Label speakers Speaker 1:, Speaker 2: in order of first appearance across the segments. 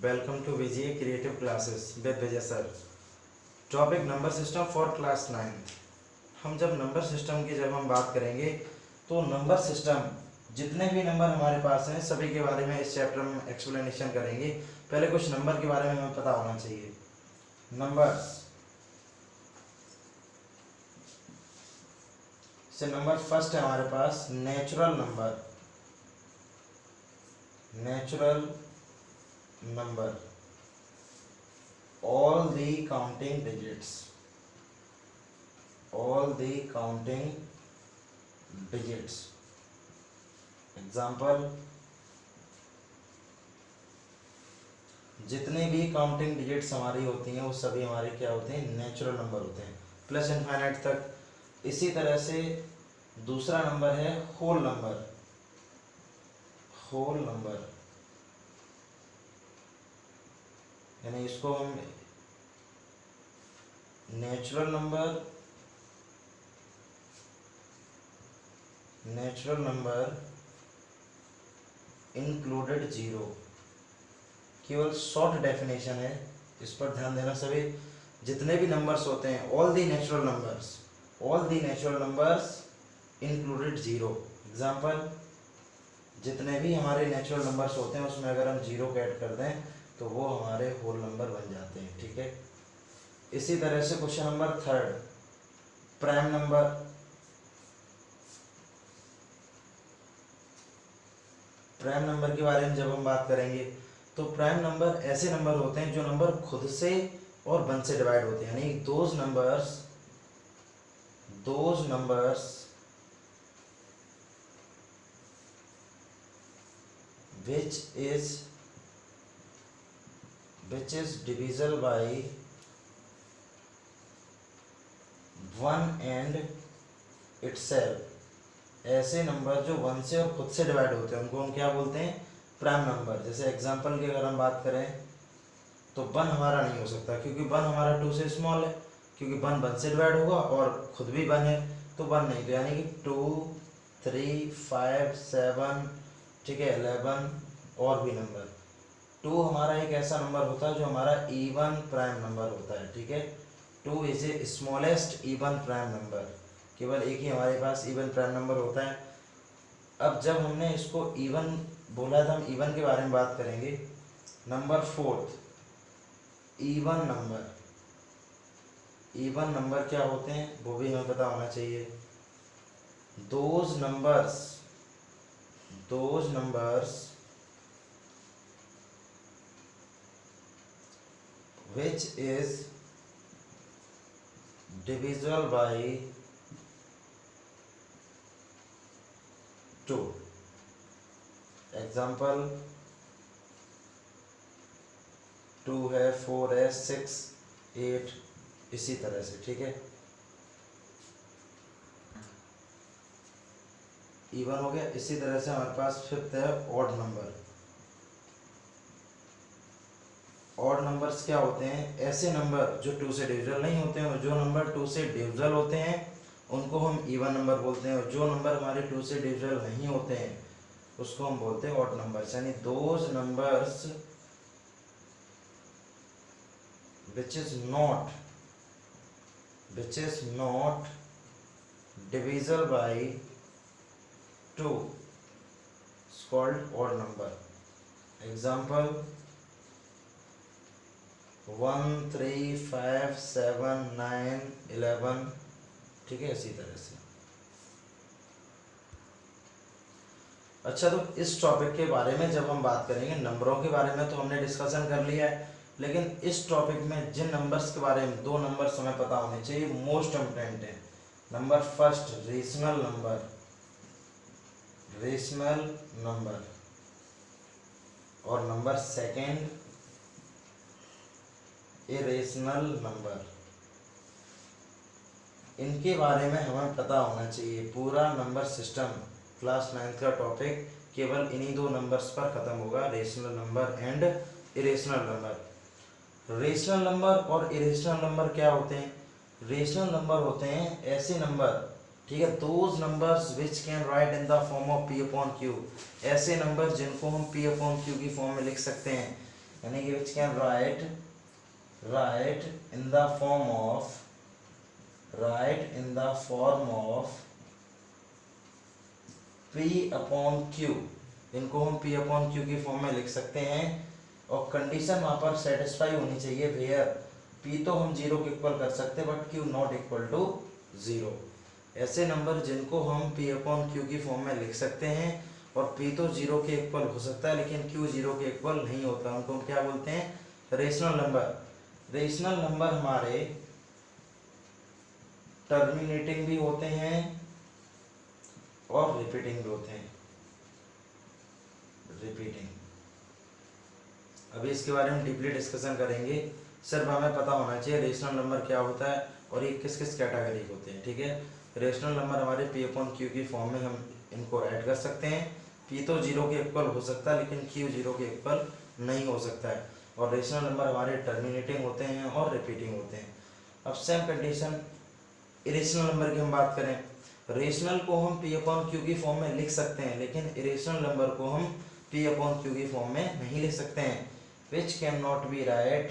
Speaker 1: Welcome to Vijay creative classes with Vijay sir. Topic number system for class 9। हम जब number system की हम बात करेंगे तो नंबर सिस्टम जितने भी नंबर हमारे पास हैं सभी के बारे में इस चैप्टर में एक्सप्लेनेशन करेंगे। पहले कुछ नंबर के बारे में हमें पता होना चाहिए। नंबर्स से नंबर फर्स्ट है हमारे पास natural number. Natural number all the counting digits, all the counting digits. Example, जितने भी काउंटिंग डिजिट्स हमारी होती हैं वो सभी हमारे क्या होते हैं, नेचुरल नंबर होते हैं, प्लस इनफाइनाइट तक। इसी तरह से दूसरा नंबर है होल नंबर। होल नंबर यानी इसको हम नेचुरल नंबर इंक्लूडेड जीरो, केवल शॉर्ट डेफिनेशन है, इस पर ध्यान देना सभी। जितने भी नंबर्स होते हैं all the natural numbers included zero. Example, जितने भी हमारे नेचुरल नंबर्स होते हैं उसमें अगर हम जीरो को ऐड कर दें तो वो हमारे होल नंबर बन जाते हैं। ठीक है। इसी तरह से question number third, prime number. Prime number के बारे में जब हम बात करेंगे तो प्राइम नंबर ऐसे नंबर होते हैं जो नंबर खुद से और 1 से डिवाइड होते हैं, यानी those numbers which is divisible by 1 and itself। ऐसे नंबर जो 1 से और खुद से डिवाइड होते हैं उनको हम क्या बोलते हैं, प्राइम नंबर। जैसे एग्जांपल की अगर हम बात करें तो 1 हमारा नहीं हो सकता क्योंकि 1 हमारा 2 से स्मॉल है, क्योंकि 1 से डिवाइड होगा और खुद भी 1 है तो 1 नहीं। तो यानी कि 2, 3, 5, 7, ठीक है, 11 और भी नंबर। 2 हमारा एक ऐसा नंबर होता है जो हमारा इवन प्राइम नंबर होता है। ठीक है, 2 is a smallest even prime number. केवल एक ही हमारे पास इवन प्राइम नंबर होता है। अब जब हमने इसको इवन बोला था, हम इवन के बारे में बात करेंगे। Number fourth, even number. Even number क्या होते हैं वो भी हमें पता होना चाहिए। Those numbers which is divisible by 2। Example, 2 है, 4 है, 6, 8, इसी तरह से। ठीक है, इवन हो गया। इसी तरह से हमारे पास फिफ्थ है ऑड नंबर। ऑड नंबर्स क्या होते हैं, ऐसे नंबर जो 2 से डिविजिबल नहीं होते हैं, और जो नंबर 2 से डिविजिबल होते हैं उनको हम इवन नंबर बोलते हैं, और जो नंबर हमारे 2 से डिविजिबल नहीं होते हैं उसको हम बोलते हैं ऑड नंबर्स। यानी those numbers which is not divisible by 2 is called odd number। Example, 1, 3, 5, 7, 9, 11। ठीक है, इसी तरह से। अच्छा, तो इस टॉपिक के बारे में जब हम बात करेंगे, नंबरों के बारे में तो हमने डिस्कशन कर लिया है, लेकिन इस टॉपिक में जिन नंबर्स के बारे में 2 नंबर्स हमें पता होने चाहिए, मोस्ट इम्पोर्टेंट है। नंबर फर्स्ट, रेशनल नंबर, और नंबर सेकंड, इरेशनल नंबर। इनके बारे में हमें पता होना चाहिए। पूरा नंबर सिस्टम क्लास 9 का टॉपिक केवल इन्हीं 2 नंबर्स पर खत्म होगा, rational number and irrational number. Rational number और इरेशनल नंबर क्या होते हैं, रेशनल नंबर होते हैं ऐसे नंबर, ठीक है, those numbers which can write in the form of p upon q। ऐसे नंबर जिनको हम p अपॉन q की फॉर्म में लिख सकते हैं। यानी कि which can write in the form of P upon Q, इनको हम P अपॉन Q की फॉर्म में लिख सकते हैं और कंडीशन वहां पर सेटिस्फाई होनी चाहिए वेयर P तो हम 0 के इक्वल कर सकते हैं but Q not equal to 0। ऐसे नंबर जिनको हम P अपॉन Q की फॉर्म में लिख सकते हैं और P तो 0 के इक्वल हो सकता है लेकिन Q 0 के इक्वल नहीं होता, उनको हम क्या बोलते हैं? Rational number. रेशनल नंबर हमारे टर्मिनेटिंग भी होते हैं और रिपीटिंग भी होते हैं। रिपीटिंग, अभी इसके बारे में डीपली डिस्कशन करेंगे। सिर्फ हमें पता होना चाहिए रेशनल नंबर क्या होता है और ये किस किस कैटेगरी के होते हैं, ठीक है। रेशनल नंबर हमारे P अपॉन Q की फॉर्म में हम इनको ऐड कर सकते हैं। P तो 0 के इक्वल हो सकता है लेकिन Q 0 के इक्वल नहीं हो सकता है। और रेशनल नंबर हमारे टर्मिनेटिंग होते हैं और रिपीटिंग होते हैं। अब सेम कंडीशन इरेशनल नंबर की हम बात करें, रेशनल को हम P अपॉन Q की फॉर्म में लिख सकते हैं लेकिन इरेशनल नंबर को हम P अपॉन Q की फॉर्म में नहीं लिख सकते हैं। which cannot be right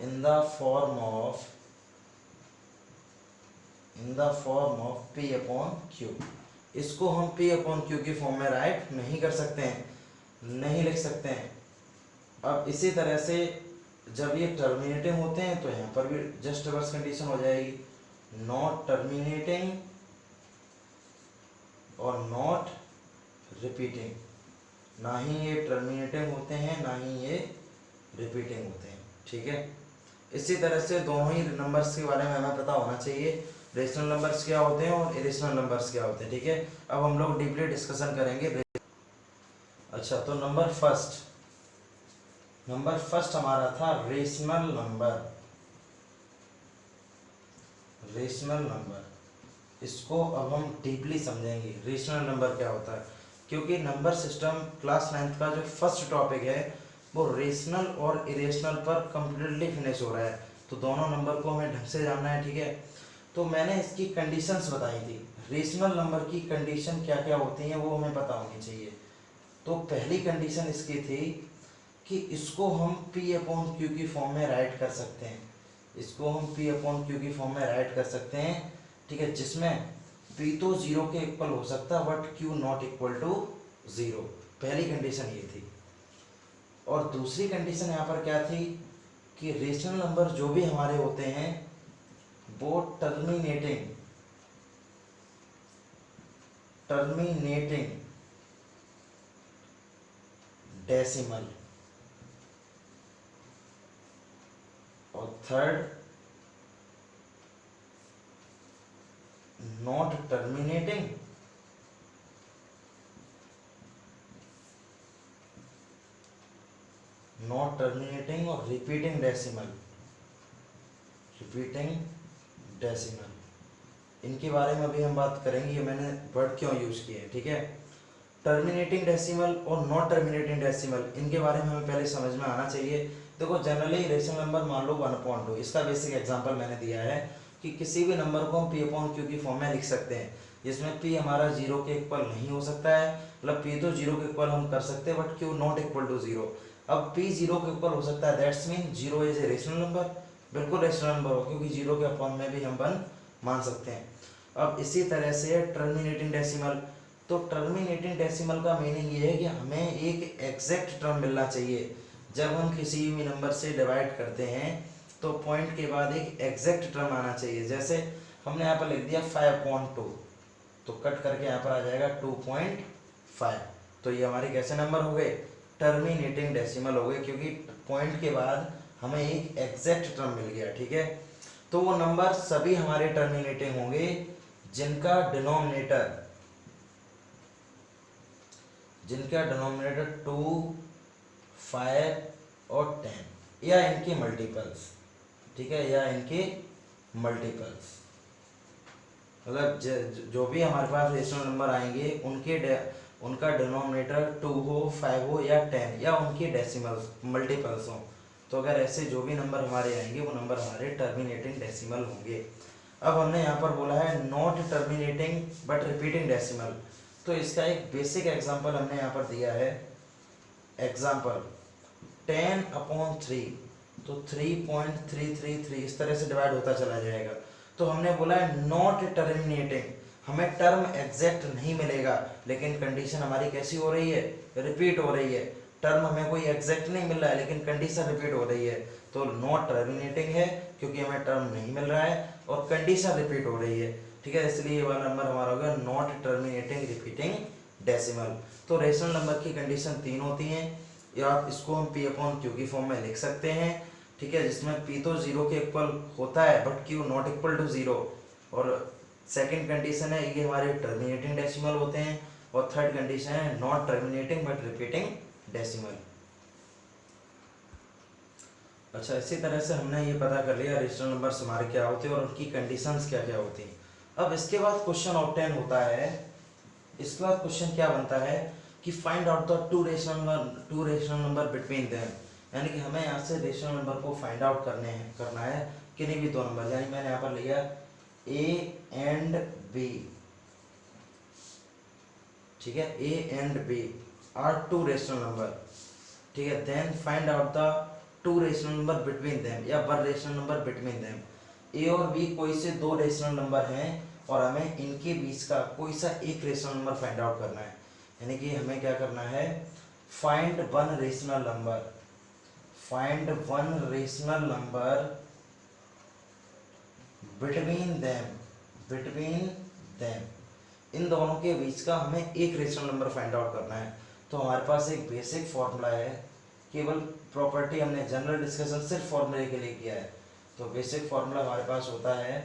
Speaker 1: in the form of P upon Q, इसको हम P अपॉन Q की फॉर्म में राइट नहीं कर सकते हैं, नहीं लिख सकते हैं। अब इसी तरह से जब ये टर्मिनेटिंग होते हैं तो यहाँ पर भी जस्ट रिवर्स कंडीशन हो जाएगी, नॉट टर्मिनेटिंग और नॉट रिपीटिंग। ना ही ये टर्मिनेटिंग होते हैं ना ही ये रिपीटिंग होते हैं, ठीक है। इसी तरह से दोनों ही नंबर्स के बारे में हमें पता होना चाहिए, रेशनल नंबर्स क्या होते हैं और इरेशनल नंबर्स क्या होते हैं, ठीक है। अब हम लोग डीपली डिस्कशन करेंगे। अच्छा, तो नंबर फर्स्ट हमारा था रेशनल नंबर। इसको अब हम डीपली समझेंगे रेशनल नंबर क्या होता है, क्योंकि नंबर सिस्टम क्लास 9th का जो फर्स्ट टॉपिक है वो रेशनल और इरेशनल पर कंप्लीटली फिनिश हो रहा है, तो दोनों नंबर को हमें ढंग से जानना है, ठीक है। तो मैंने इसकी कंडीशंस बताई थी, रेशनल नंबर की कंडीशन क्या क्या होती हैं वो हमें पता होनी चाहिए। तो पहली कंडीशन इसकी थी कि इसको हम P अपॉन Q की फॉर्म में राइट कर सकते हैं, इसको हम P अपॉन Q की फॉर्म में राइट कर सकते हैं, ठीक है, जिसमें P तो 0 के इक्वल हो सकता है but Q not equal to 0। पहली कंडीशन ये थी। और दूसरी कंडीशन यहाँ पर क्या थी कि रेशनल नंबर जो भी हमारे होते हैं वो टर्मिनेटिंग डेसिमल, और थर्ड नॉट टर्मिनेटिंग और रिपीटिंग डेसिमल। इनके बारे में अभी हम बात करेंगे, मैंने वर्ड क्यों यूज किए हैं, ठीक है। टर्मिनेटिंग डेसिमल और नॉट टर्मिनेटिंग डेसिमल, इनके बारे में हमें पहले समझ में आना चाहिए। देखो, जनरली रेशनल नंबर मान लो 1/2, इसका बेसिक एग्जांपल मैंने दिया है कि किसी भी नंबर को हम P अपॉन Q की फॉर्म में लिख सकते हैं, जिसमें P हमारा 0 के इक्वल नहीं हो सकता है, मतलब P तो 0 के इक्वल हम कर सकते हैं but Q not equal to 0। अब P 0 के इक्वल हो सकता है, that's mean 0 is a rational number, बिल्कुल रेशनल नंबर हो, क्योंकि 0 के अपॉन में भी हम 1 मान सकते हैं। अब इसी तरह से टर्मिनेटिंग डेसिमल, तो टर्मिनेटिंग डेसिमल का मीनिंग ये है कि हमें एक एग्जैक्ट टर्म मिलना चाहिए। जब हम किसी भी नंबर से डिवाइड करते हैं तो पॉइंट के बाद एक एग्जैक्ट टर्म आना चाहिए। जैसे हमने यहाँ पर लिख दिया 5/2, तो कट करके यहाँ पर आ जाएगा 2.5, तो ये हमारे कैसे नंबर हो गए? टर्मिनेटिंग डेसिमल हो गए, क्योंकि पॉइंट के बाद हमें एक एग्जैक्ट टर्म मिल गया, ठीक है। तो वो नंबर सभी हमारे टर्मिनेटिंग होंगे जिनका डिनोमिनेटर 2, 5 और 10 या इनके मल्टीपल्स, ठीक है, या इनके मल्टीपल्स, मतलब जो भी हमारे पास रेशनल नंबर आएंगे उनका डिनोमिनेटर 2 हो, 5 हो या 10 या उनके डेसिमल्स मल्टीपल्स हो, तो अगर ऐसे जो भी नंबर हमारे आएंगे वो नंबर हमारे टर्मिनेटिंग डेसिमल होंगे। अब हमने यहाँ पर बोला है not terminating but repeating decimal, तो इसका एक बेसिक एग्जांपल हमने यहाँ पर दिया है। एग्जांपल 10/3, तो 3.333 इस तरह से डिवाइड होता चला जाएगा। तो हमने बोला है नॉट टर्मिनेटिंग, हमें टर्म एग्जैक्ट नहीं मिलेगा, लेकिन कंडीशन हमारी कैसी हो रही है, रिपीट हो रही है। टर्म हमें कोई एग्जैक्ट नहीं मिल रहा है, लेकिन कंडीशन रिपीट हो रही है, तो नॉट टर्मिनेटिंग है क्योंकि हमें टर्म नहीं मिल रहा है और कंडीशन रिपीट हो रही है। ठीक है, इसलिए ये वाला नंबर हमारा होगा नॉट टर्मिनेटिंग रिपीटिंग डेसिमल। तो रेशनल नंबर की कंडीशन 3 होती हैं, या इसको हम P/Q की फॉर्म में लिख सकते हैं। ठीक है, जिसमें P तो 0 के इक्वल होता है but Q not equal to 0, और सेकंड कंडीशन है ये हमारे टर्मिनेटिंग डेसिमल होते हैं, और थर्ड कंडीशन है not terminating but repeating decimal. अच्छा, इसी तरह से हमने ये पता कर लिया रेशनल नंबर्स हमारे क्या होते हैं और उनकी कंडीशंस क्या क्या होती हैं। अब इसके बाद क्वेश्चन ऑब्टेन होता है, इसके बाद क्वेश्चन क्या बनता है कि find out the two rational number between them, यानी कि हमें यहाँ से रेशनल नंबर को फाइंड आउट करना है किन्हीं भी दो नंबर, यानी मैंने यहाँ पर लिया ए एंड बी। ठीक है, A and B are two rational number. ठीक है, then find out the two rational number between them, या one rational number between them. A और बी कोई से दो रेशनल नंबर हैं और हमें इनके बीच का कोई सा एक रेशनल नंबर फाइंड आउट करना है, यानी कि हमें क्या करना है, find one rational number, find one rational number between them, इन दोनों के बीच का हमें एक रेशनल नंबर फाइंड आउट करना है। तो हमारे पास एक बेसिक फॉर्मूला है, केवल प्रॉपर्टी हमने जनरल डिस्कशन सिर्फ फॉर्मूले के लिए किया है। तो बेसिक फॉर्मूला हमारे पास होता है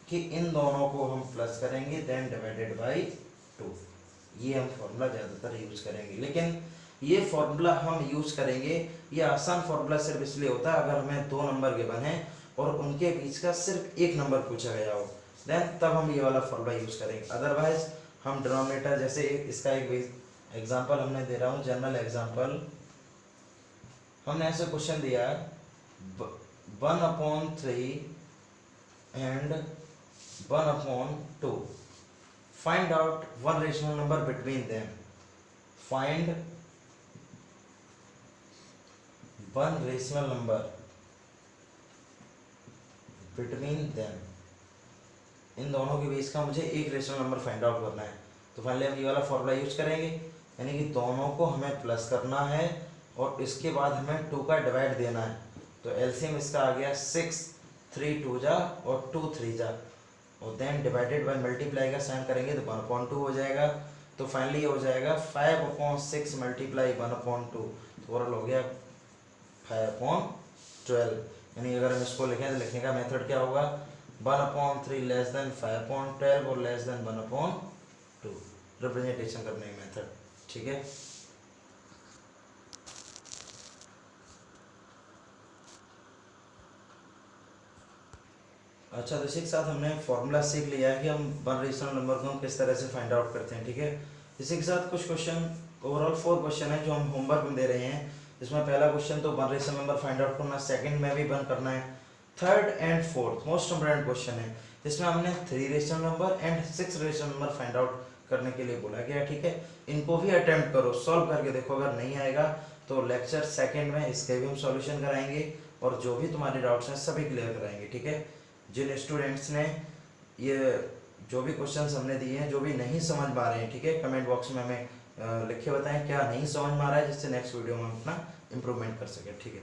Speaker 1: कि इन दोनों को हम प्लस करेंगे देन डिवाइडेड बाय 2, ये हम फॉर्मूला ज़्यादातर यूज करेंगे। लेकिन ये फॉर्मूला हम यूज करेंगे, ये आसान फॉर्मूला सिर्फ इसलिए होता है अगर हमें दो नंबर गिवन है और उनके बीच का सिर्फ एक नंबर पूछा गया हो, देन तब हम ये वाला फॉर्मूला यूज करेंगे। अदरवाइज हम डिनोमिनेटर, जैसे इसका एक एग्जांपल हमने दे रहा हूँ, जनरल एग्जांपल, हमने ऐसे क्वेश्चन दिया 1/3 and 1/2, find out one rational number between them, find one rational number between them, इन दोनों के बीच का मुझे एक रेशनल नंबर फाइंड आउट करना है। तो फाइनली हम ये वाला फॉर्मूला यूज करेंगे, यानी कि दोनों को हमें प्लस करना है और इसके बाद हमें 2 का डिवाइड देना है। तो एलसीएम इसका आ गया 6, 3 2 जा और 2 3 जा, और देन डिवाइडेड बाय मल्टीप्लाई का साइन करेंगे तो 1/2 हो जाएगा। तो फाइनली हो जाएगा 5/6 मल्टीप्लाई 1/2, तो ओवरऑल हो गया 5/12। यानी अगर हम इसको लिखें तो लिखने का मेथड क्या होगा, 1/3 लेस देन 5/12 और लेस देन 1/2, रिप्रेजेंटेशन करने का मेथड। ठीक है, अच्छा, तो इसी के साथ हमने फॉर्मूला सीख लिया है कि हम वन रेशनल नंबर को हम किस तरह से फाइंड आउट करते हैं। ठीक है, इसी के साथ कुछ क्वेश्चन, ओवरऑल 4 क्वेश्चन है जो हम होमवर्क में दे रहे हैं। इसमें पहला क्वेश्चन तो one rational number find out करना, सेकंड में भी वन करना है, third and fourth most important question है, इसमें हमने 3 rational number and 6 rational number find out करने के लिए बोला गया। ठीक है, इनको भी अटेम्प्ट करो, सॉल्व करके देखो, अगर नहीं आएगा तो लेक्चर सेकंड में इसके भी हम सॉल्यूशन कराएंगे और जो भी तुम्हारे डाउट्स हैं सभी क्लियर कराएंगे। ठीक है, जिन स्टूडेंट्स ने ये जो भी क्वेश्चंस हमने दिए हैं, जो भी नहीं समझ पा रहे हैं, ठीक है, कमेंट बॉक्स में हमें लिख के बताएं क्या नहीं समझ में आ रहा है, जिससे नेक्स्ट वीडियो में हम अपना इम्प्रूवमेंट कर सकें। ठीक है।